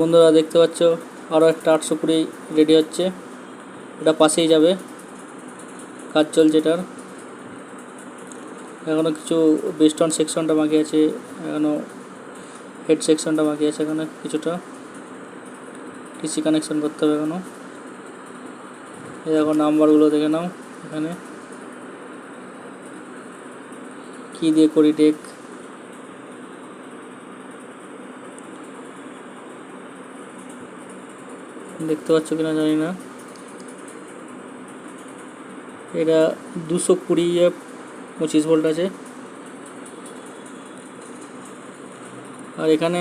বন্ধুরা দেখতে পাচ্ছ আরও একটা 820 রেডি হচ্ছে। এটা পাশেই যাবে, কাজ চলছে এটার। এখনও কিছু বেস্টন সেকশনটা বাকি আছে, এখনও হেড সেকশনটা বাকি আছে, এখানে কিছুটা টিসি কানেকশন করতে হবে এখনও। এই দেখো নাম্বারগুলো দেখে নাও, এখানে কী দিয়ে করি ডেক। দেখতে পাচ্ছ কিনা জানি না। এটা 220 25 ভোল্ট আছে, আর এখানে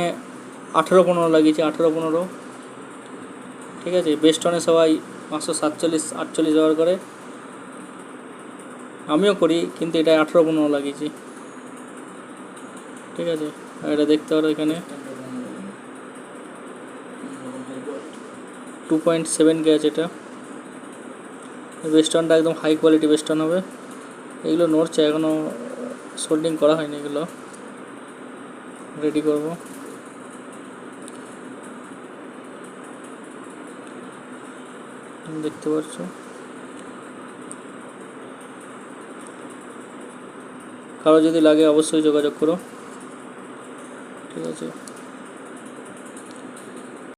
18-15 লাগিয়েছে, 18-15। ঠিক আছে, বেস্টনে সবাই 547-48 ব্যবহার করে, আমিও করি, কিন্তু এটা 18-15 লাগিয়েছি। ঠিক আছে, আর এটা দেখতে পারো এখানে 2.7K আছে। এটা বেস্টনটা একদম হাই কোয়ালিটি বেস্টন হবে। এগুলো নড়ছে, এখনও সোল্ডিং করা হয়নি, এগুলো রেডি করব। দেখতে পাচ্ছ, কারো যদি লাগে অবশ্যই যোগাযোগ করো। ঠিক আছে।